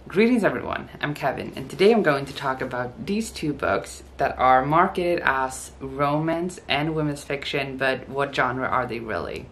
Greetings everyone, I'm Kevin, and today I'm going to talk about these two books that are marketed as romance and women's fiction, but what genre are they really?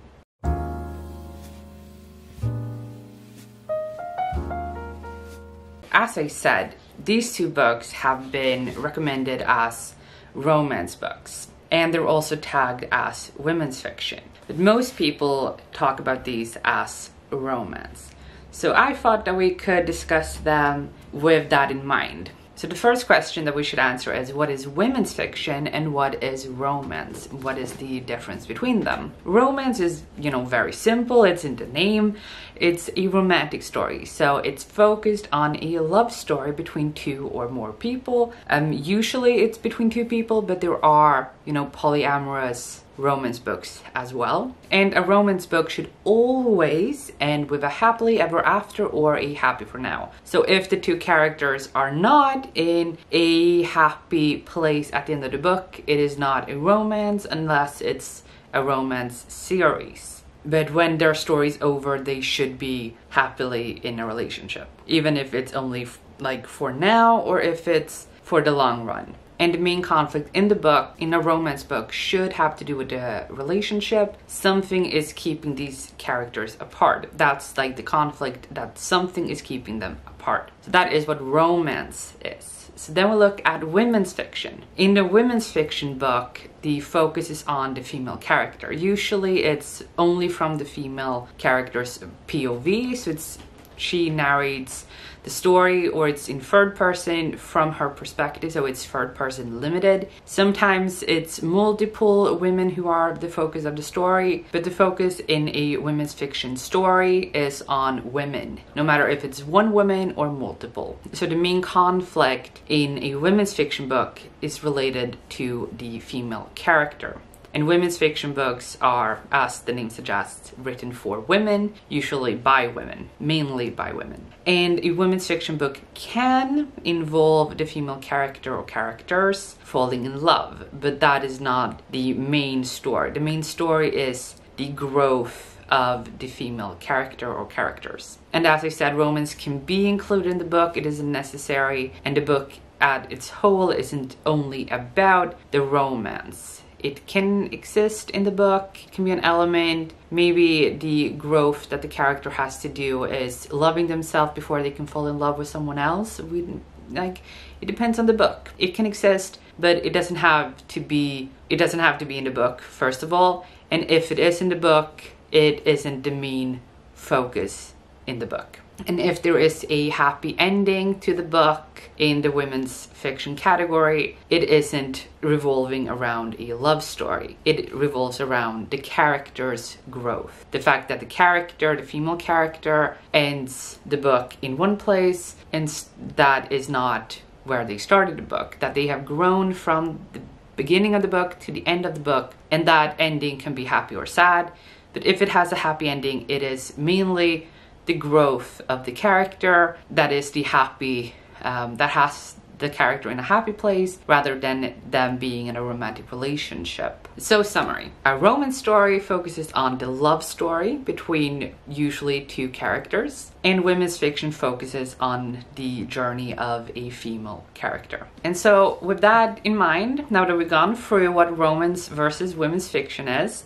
As I said, these two books have been recommended as romance books, and they're also tagged as women's fiction. But most people talk about these as romance. So I thought that we could discuss them with that in mind. So the first question that we should answer is, what is women's fiction and what is romance? What is the difference between them? Romance is, very simple. It's in the name. It's a romantic story. So it's focused on a love story between two or more people. Usually it's between two people, but there are, polyamorous romance books as well. And a romance book should always end with a happily ever after or a happy for now. So if the two characters are not in a happy place at the end of the book, it is not a romance unless it's a romance series. But when their story's over, they should be happily in a relationship, even if it's only like for now or if it's for the long run. And the main conflict in the book, in a romance book, should have to do with the relationship. Something is keeping these characters apart. That's like the conflict, that something is keeping them apart. So that is what romance is. So then we look at women's fiction. In the women's fiction book, the focus is on the female character. Usually it's only from the female character's POV, so she narrates the story, or it's in third person from her perspective, so it's third person limited. Sometimes it's multiple women who are the focus of the story, but the focus in a women's fiction story is on women, no matter if it's one woman or multiple. So the main conflict in a women's fiction book is related to the female character. And women's fiction books are, as the name suggests, written for women, usually by women, mainly by women. And a women's fiction book can involve the female character or characters falling in love, but that is not the main story. The main story is the growth of the female character or characters. And as I said, romance can be included in the book, it isn't necessary, and the book at its whole isn't only about the romance. It can exist in the book, it can be an element. Maybe the growth that the character has to do is loving themselves before they can fall in love with someone else. It depends on the book. It can exist, but it doesn't have to be in the book, first of all. And if it is in the book, it isn't the main focus in the book. And if there is a happy ending to the book in the women's fiction category, it isn't revolving around a love story. It revolves around the character's growth. The fact that the female character, ends the book in one place, and that is not where they started the book. That they have grown from the beginning of the book to the end of the book, and that ending can be happy or sad. But if it has a happy ending, it is mainly the growth of the character that is the happy, that has the character in a happy place rather than them being in a romantic relationship. So summary, a romance story focuses on the love story between usually two characters, and women's fiction focuses on the journey of a female character. And so with that in mind, now that we've gone through what romance versus women's fiction is,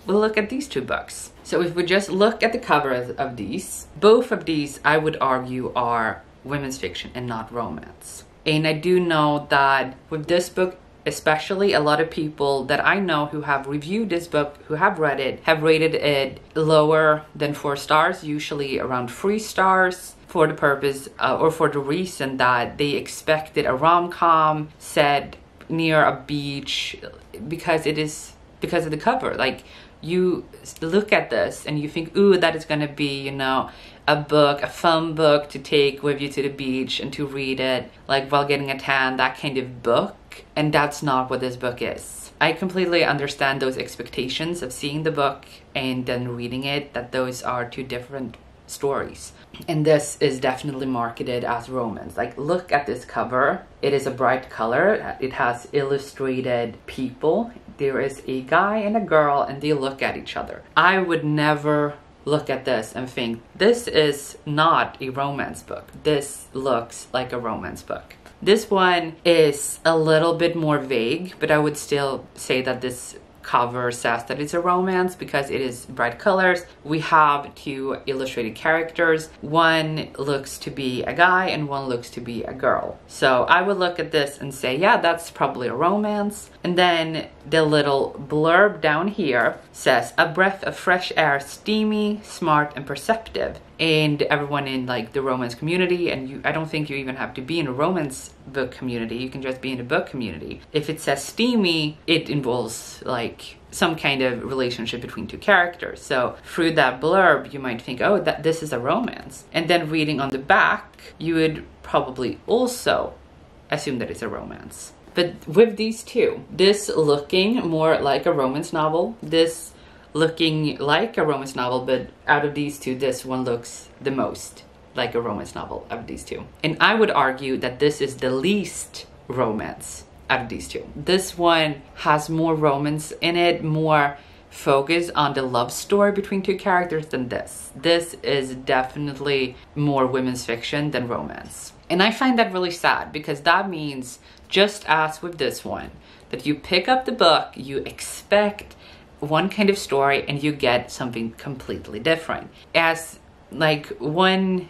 we'll look at these two books. So if we just look at the covers of these, both of these I would argue are women's fiction and not romance. And I do know that with this book especially, a lot of people that I know who have reviewed this book, who have read it, have rated it lower than 4 stars, usually around 3 stars, for the purpose or for the reason that they expected a rom-com set near a beach because of the cover. Like, you look at this and you think, ooh, that is going to be, a fun book to take with you to the beach and to read it, like while getting a tan, that kind of book. And that's not what this book is. I completely understand those expectations of seeing the book and then reading it, that those are two different stories. And this is definitely marketed as romance. Like, look at this cover. It is a bright color. It has illustrated people. There is a guy and a girl and they look at each other. I would never look at this and think, this is not a romance book. This looks like a romance book. This one is a little bit more vague, but I would still say that this cover says that it's a romance because it is bright colors. We have two illustrated characters. One looks to be a guy and one looks to be a girl. So I would look at this and say, yeah, that's probably a romance. And then the little blurb down here says, a breath of fresh air, steamy, smart, and perceptive. And everyone in like the romance community, and I don't think you even have to be in a romance book community, you can just be in a book community. If it says steamy, it involves like some kind of relationship between two characters. So through that blurb, you might think, oh, that this is a romance. And then reading on the back, you would probably also assume that it's a romance. But with these two, this looking more like a romance novel, this looking like a romance novel, but out of these two, this one looks the most like a romance novel out of these two. And I would argue that this is the least romance out of these two. This one has more romance in it, more focus on the love story between two characters than this. This is definitely more women's fiction than romance. And I find that really sad because that means, just as with this one, that you pick up the book, you expect one kind of story and you get something completely different. As like one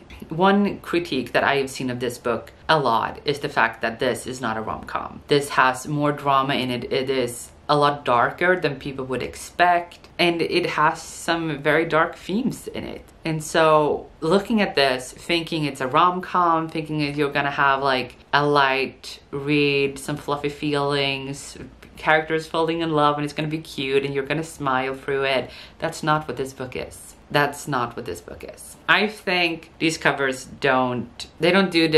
critique that I have seen of this book a lot is the fact that this is not a rom-com. This has more drama in it. It is a lot darker than people would expect, and it has some very dark themes in it. And so looking at this, thinking it's a rom-com, thinking that you're gonna have like a light read, some fluffy feelings, characters falling in love, and it's gonna be cute and you're gonna smile through it. That's not what this book is. That's not what this book is. I think these covers don't do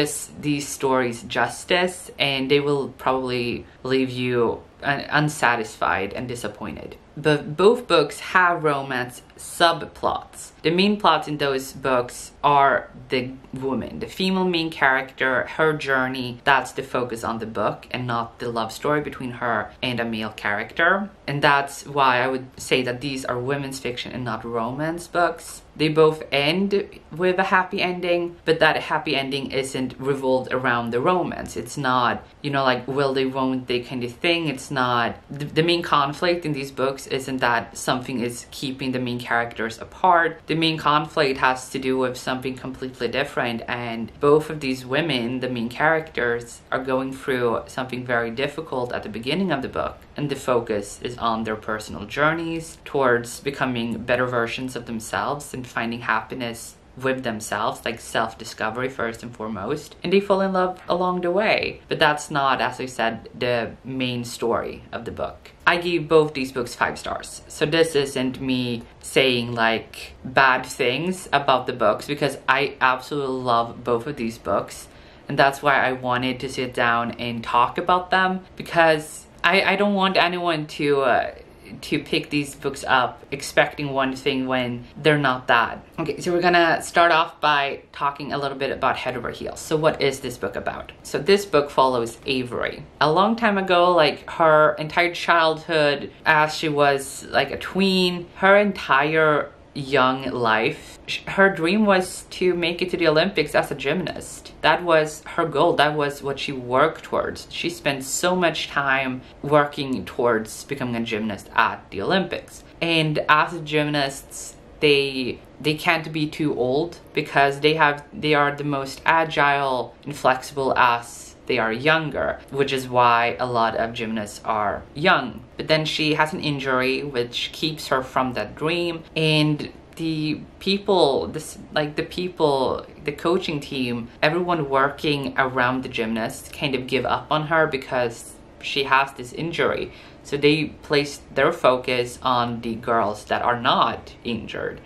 these stories justice, and they will probably leave you unsatisfied and disappointed. But both books have romance subplots. The main plots in those books are the woman, the female main character, her journey. That's the focus on the book and not the love story between her and a male character. And that's why I would say that these are women's fiction and not romance books. They both end with a happy ending, but that happy ending isn't revolved around the romance. It's not, you know, like will they, won't they kind of thing. It's not, the main conflict in these books isn't that something is keeping the main characters apart. The main conflict has to do with something completely different, and both of these women, the main characters, are going through something very difficult at the beginning of the book, and the focus is on their personal journeys towards becoming better versions of themselves and finding happiness with themselves, like self-discovery first and foremost, and they fall in love along the way. But that's not, as I said, the main story of the book. I gave both these books 5 stars, so this isn't me saying like bad things about the books, because I absolutely love both of these books, and that's why I wanted to sit down and talk about them, because I don't want anyone to pick these books up expecting one thing when they're not that. Okay, so we're gonna start off by talking a little bit about Head Over Heels. So what is this book about? So this book follows Avery. A long time ago, like her entire childhood as she was like a tween, her entire young life, her dream was to make it to the Olympics as a gymnast. That was her goal. That was what she worked towards. She spent so much time working towards becoming a gymnast at the Olympics. And as gymnasts, they can't be too old, because they are the most agile and flexible as they are younger, which is why a lot of gymnasts are young. But then she has an injury which keeps her from that dream, and the coaching team, everyone working around the gymnast kind of give up on her because she has this injury. So they place their focus on the girls that are not injured.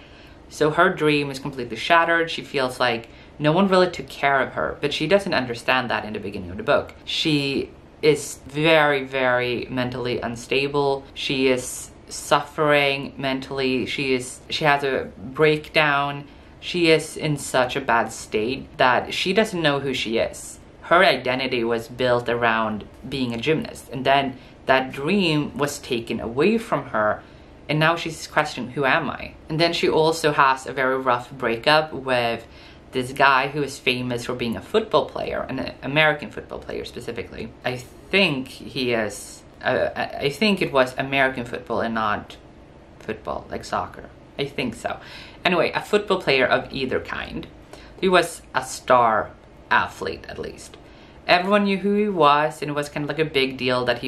So her dream is completely shattered. She feels like no one really took care of her, but she doesn't understand that in the beginning of the book. She is very, very mentally unstable. She is suffering mentally. She has a breakdown. She is in such a bad state that she doesn't know who she is. Her identity was built around being a gymnast, and then that dream was taken away from her, And now she's questioning, who am I? And then she also has a very rough breakup with this guy who is famous for being a football player, an American football player specifically. I think he is, I think it was American football and not football, like soccer. I think so. Anyway, a football player of either kind. He was a star athlete, at least. Everyone knew who he was, and it was kind of like a big deal that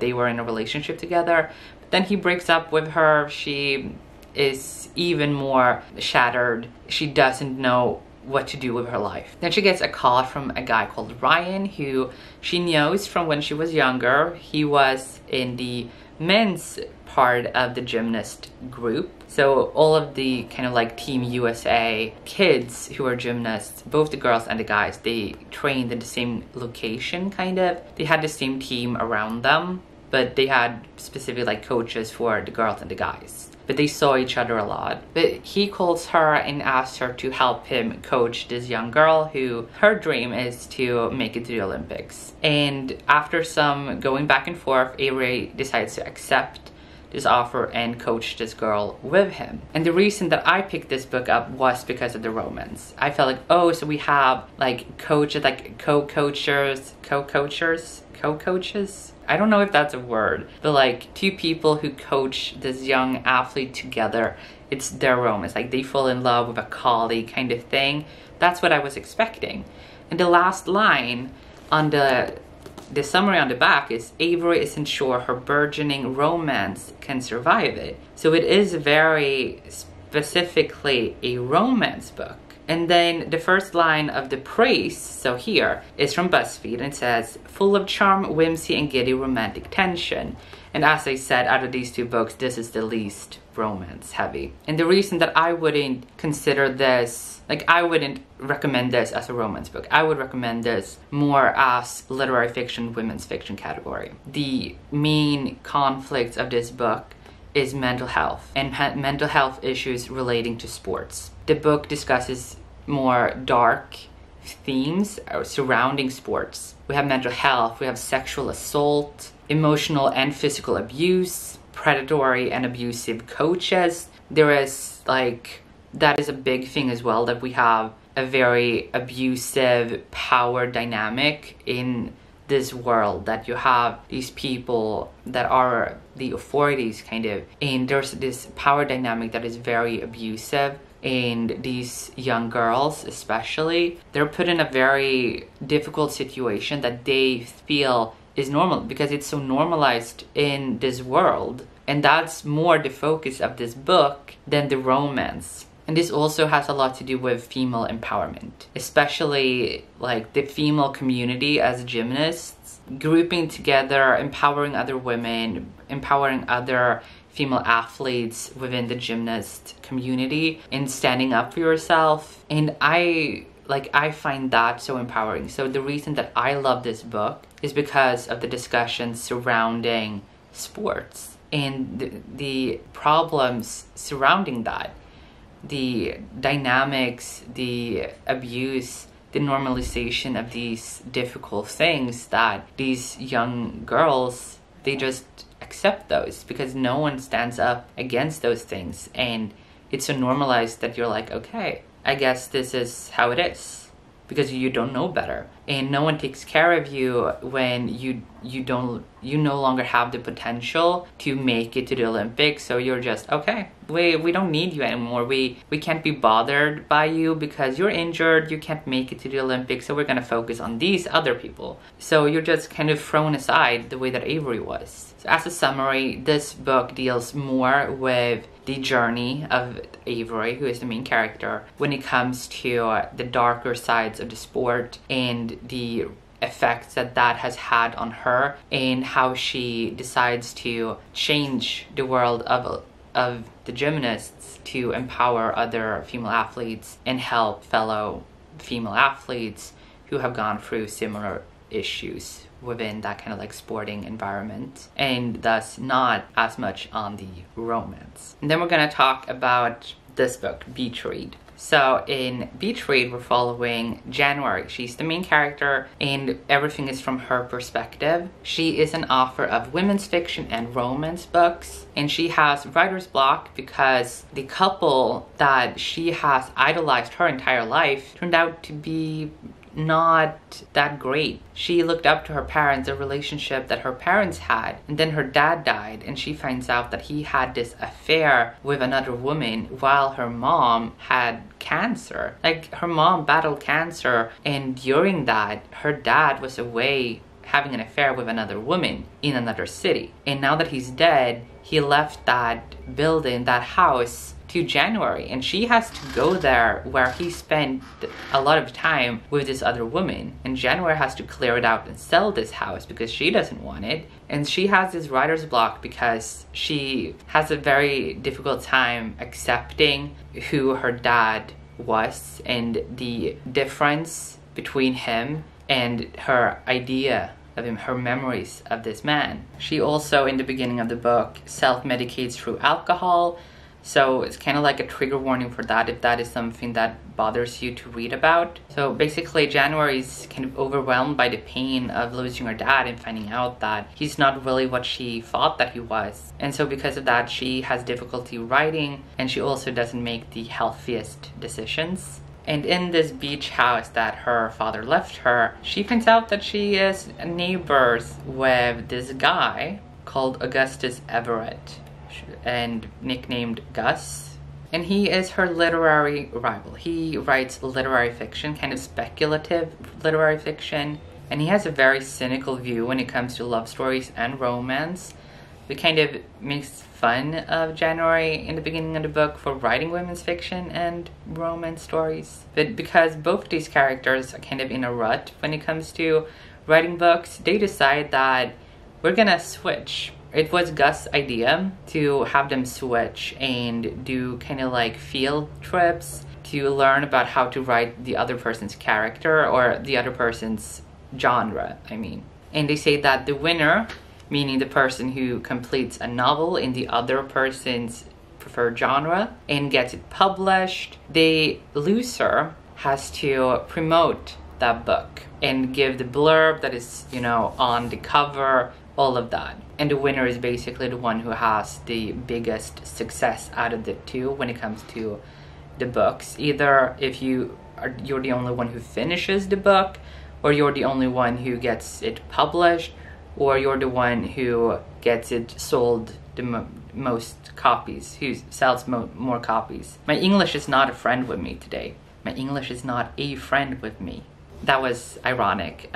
they were in a relationship together. But then he breaks up with her. She is even more shattered. She doesn't know what to do with her life. Then she gets a call from a guy called Ryan, who she knows from when she was younger. He was in the men's part of the gymnast group. So all of the kind of like Team USA kids who are gymnasts, both the girls and the guys, they trained in the same location kind of. They had the same team around them, but they had specific like coaches for the girls and the guys. But they saw each other a lot. But he calls her and asks her to help him coach this young girl who her dream is to make it to the Olympics. And after some going back and forth, Avery decides to accept this offer and coach this girl with him. And the reason that I picked this book up was because of the romance. I felt like, oh, so we have like coaches, like co-coaches. I don't know if that's a word, but like two people who coach this young athlete together. It's their romance, like they fall in love with a colleague kind of thing. That's what I was expecting. And the last line on the summary on the back is, Avery isn't sure her burgeoning romance can survive it. So it is very specifically a romance book. And then the first line of the praise, so here, is from BuzzFeed, and it says, full of charm, whimsy, and giddy romantic tension. And as I said, out of these two books, this is the least romance heavy. And the reason that I wouldn't consider this, like I wouldn't recommend this as a romance book. I would recommend this more as literary fiction, women's fiction category. The main conflicts of this book is mental health and mental health issues relating to sports. The book discusses more dark themes surrounding sports. We have mental health, we have sexual assault, emotional and physical abuse, predatory and abusive coaches. There is like, that is a big thing as well, that we have a very abusive power dynamic in this world, that you have these people that are the authorities kind of, and there's this power dynamic that is very abusive. And these young girls especially, they're put in a very difficult situation that they feel is normal because it's so normalized in this world. And that's more the focus of this book than the romance. And this also has a lot to do with female empowerment, especially like the female community as gymnasts, grouping together, empowering other women, empowering other female athletes within the gymnast community, and standing up for yourself. And I find that so empowering. So the reason that I love this book is because of the discussions surrounding sports and the problems surrounding that, the dynamics, the abuse, the normalization of these difficult things that these young girls, they just accept those because no one stands up against those things. And it's so normalized that you're like, okay, I guess this is how it is, because you don't know better. And no one takes care of you when you no longer have the potential to make it to the Olympics. So you're just, okay, we don't need you anymore. We can't be bothered by you because you're injured, you can't make it to the Olympics, so we're gonna focus on these other people. So you're just kind of thrown aside the way that Avery was. So as a summary, this book deals more with the journey of Avery, who is the main character, when it comes to the darker sides of the sport and the effects that has had on her, and how she decides to change the world of the gymnasts to empower other female athletes and help fellow female athletes who have gone through similar issues within that kind of like sporting environment, and thus not as much on the romance. And then we're gonna talk about this book, Beach Read. So in Beach Read, we're following January. She's the main character and everything is from her perspective. She is an author of women's fiction and romance books, and she has writer's block because the couple that she has idolized her entire life turned out to be not that great. She looked up to her parents, a relationship that her parents had, and then her dad died and she finds out that he had this affair with another woman while her mom had cancer. Like, her mom battled cancer, and during that her dad was away having an affair with another woman in another city, and now that he's dead, he left that building, that house, to January, and she has to go there where he spent a lot of time with this other woman, and January has to clear it out and sell this house because she doesn't want it. And she has this writer's block because she has a very difficult time accepting who her dad was and the difference between him and her idea of him, her memories of this man. She also, in the beginning of the book, self-medicates through alcohol. So it's kind of like a trigger warning for that if that is something that bothers you to read about. So basically, January is kind of overwhelmed by the pain of losing her dad and finding out that he's not really what she thought that he was. And so because of that, she has difficulty writing, and she also doesn't make the healthiest decisions. And in this beach house that her father left her, she finds out that she is neighbors with this guy called Augustus Everett, and nicknamed Gus, and he is her literary rival. He writes literary fiction, kind of speculative literary fiction, and he has a very cynical view when it comes to love stories and romance. We kind of makes fun of January in the beginning of the book for writing women's fiction and romance stories, but because both of these characters are kind of in a rut when it comes to writing books, they decide that we're gonna switch. It was Gus' idea to have them switch and do kind of like field trips to learn about how to write the other person's character or the other person's genre, I mean. And they say that the winner, meaning the person who completes a novel in the other person's preferred genre and gets it published, the loser has to promote that book and give the blurb that is, you know, on the cover, all of that. And the winner is basically the one who has the biggest success out of the two when it comes to the books. Either if you're the only one who finishes the book, or you're the only one who gets it published, or you're the one who gets it sold the most copies, who sells more copies. My English is not a friend with me today. My English is not a friend with me. That was ironic.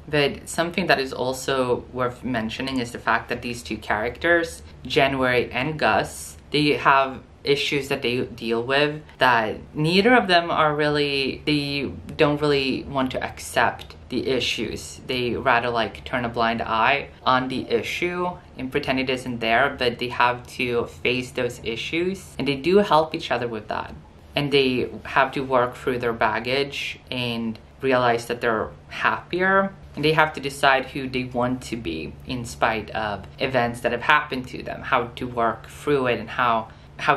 But something that is also worth mentioning is the fact that these two characters, January and Gus, they have issues that they deal with that neither of them are really, they don't really want to accept the issues. They rather like turn a blind eye on the issue and pretend it isn't there, but they have to face those issues, and they do help each other with that. And they have to work through their baggage and realize that they're happier, and they have to decide who they want to be in spite of events that have happened to them, how to work through it and how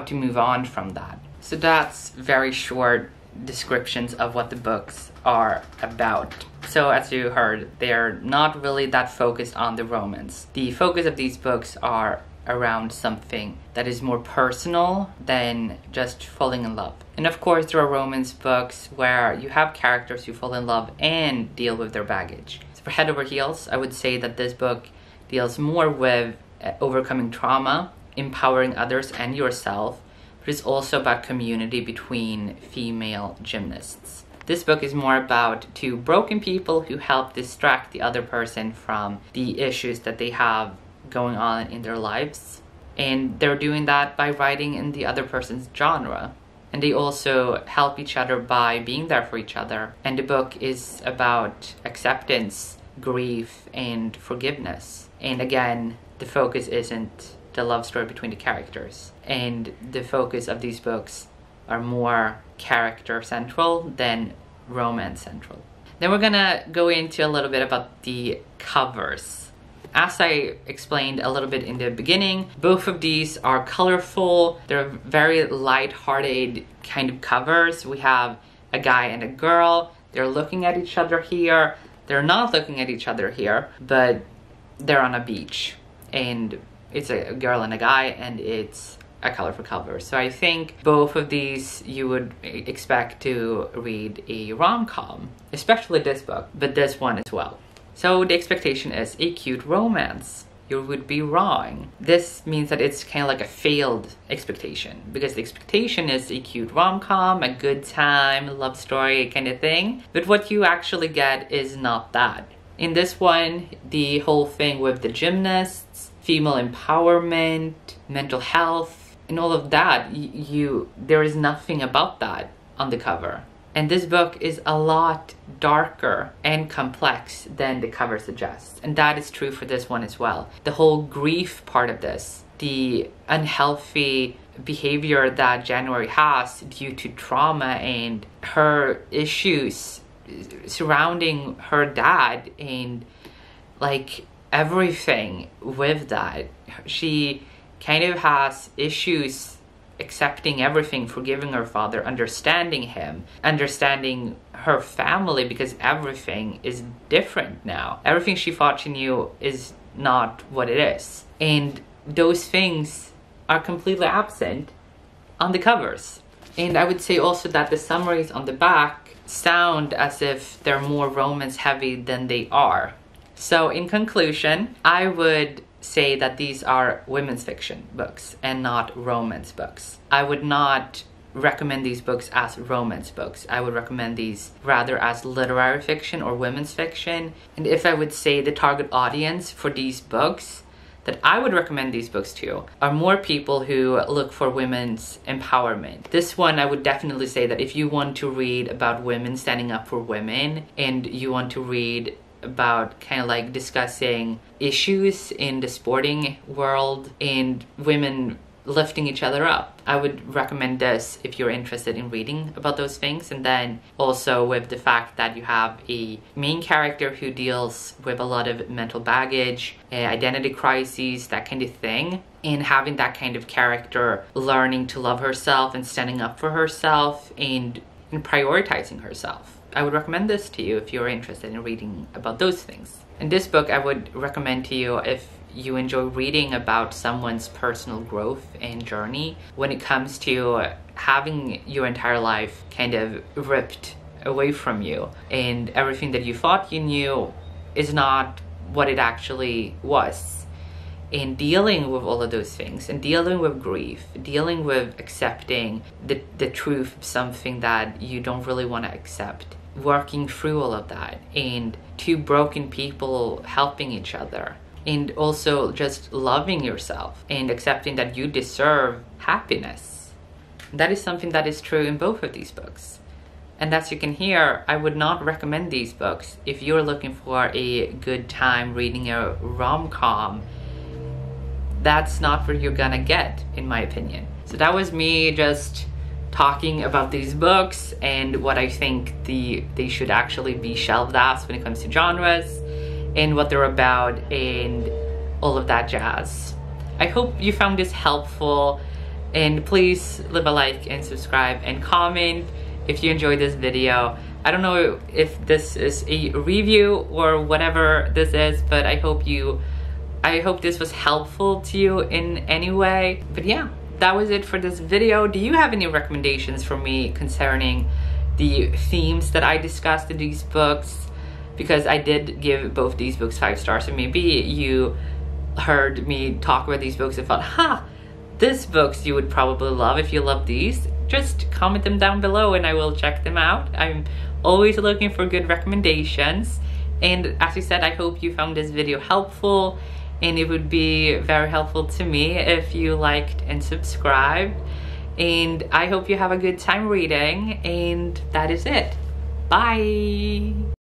to move on from that. So that's very short descriptions of what the books are about. So as you heard, they're not really that focused on the romance. The focus of these books are around something that is more personal than just falling in love. And of course, there are romance books where you have characters who fall in love and deal with their baggage. So for Head Over Heels, I would say that this book deals more with overcoming trauma, empowering others and yourself, but it's also about community between female gymnasts. This book is more about two broken people who help distract the other person from the issues that they have going on in their lives. And they're doing that by writing in the other person's genre. And they also help each other by being there for each other. And the book is about acceptance, grief, and forgiveness. And again, the focus isn't the love story between the characters. And the focus of these books are more character central than romance central. Then we're gonna go into a little bit about the covers. As I explained a little bit in the beginning, both of these are colorful. They're very light-hearted kind of covers. We have a guy and a girl. They're looking at each other here. They're not looking at each other here, but they're on a beach. And it's a girl and a guy, and it's a colorful cover. So I think both of these you would expect to read a rom-com, especially this book, but this one as well. So the expectation is a cute romance. You would be wrong. This means that it's kind of like a failed expectation, because the expectation is a cute rom-com, a good time, love story kind of thing. But what you actually get is not that. In this one, the whole thing with the gymnasts, female empowerment, mental health, and all of that, there is nothing about that on the cover. And this book is a lot darker and complex than the cover suggests. And that is true for this one as well. The whole grief part of this, the unhealthy behavior that January has due to trauma and her issues surrounding her dad and like everything with that. She kind of has issues accepting everything, forgiving her father, understanding him, understanding her family, because everything is different now. Everything she thought she knew is not what it is. And those things are completely absent on the covers. And I would say also that the summaries on the back sound as if they're more romance heavy than they are. So in conclusion, I would say that these are women's fiction books and not romance books. I would not recommend these books as romance books. I would recommend these rather as literary fiction or women's fiction. And if I would say the target audience for these books that I would recommend these books to are more people who look for women's empowerment. This one, I would definitely say that if you want to read about women standing up for women, and you want to read about kind of like discussing issues in the sporting world and women lifting each other up, I would recommend this if you're interested in reading about those things. And then also with the fact that you have a main character who deals with a lot of mental baggage, identity crises, that kind of thing, and having that kind of character learning to love herself and standing up for herself and prioritizing herself. I would recommend this to you if you're interested in reading about those things. And this book I would recommend to you if you enjoy reading about someone's personal growth and journey when it comes to having your entire life kind of ripped away from you, and everything that you thought you knew is not what it actually was. In dealing with all of those things, and dealing with grief, dealing with accepting the truth of something that you don't really want to accept, working through all of that, and two broken people helping each other, and also just loving yourself and accepting that you deserve happiness. That is something that is true in both of these books. And as you can hear, I would not recommend these books if you're looking for a good time reading a rom-com. That's not what you're gonna get, in my opinion. So that was me just talking about these books and what I think they should actually be shelved as when it comes to genres and what they're about and all of that jazz. I hope you found this helpful, and please leave a like and subscribe and comment if you enjoyed this video. I don't know if this is a review or whatever this is, but I hope this was helpful to you in any way. But yeah, that was it for this video. Do you have any recommendations for me concerning the themes that I discussed in these books? Because I did give both these books 5 stars, and maybe you heard me talk about these books and thought, this books you would probably love if you love these. Just comment them down below and I will check them out. I'm always looking for good recommendations. And as I said, I hope you found this video helpful, and it would be very helpful to me if you liked and subscribed. And I hope you have a good time reading, and that is it. Bye!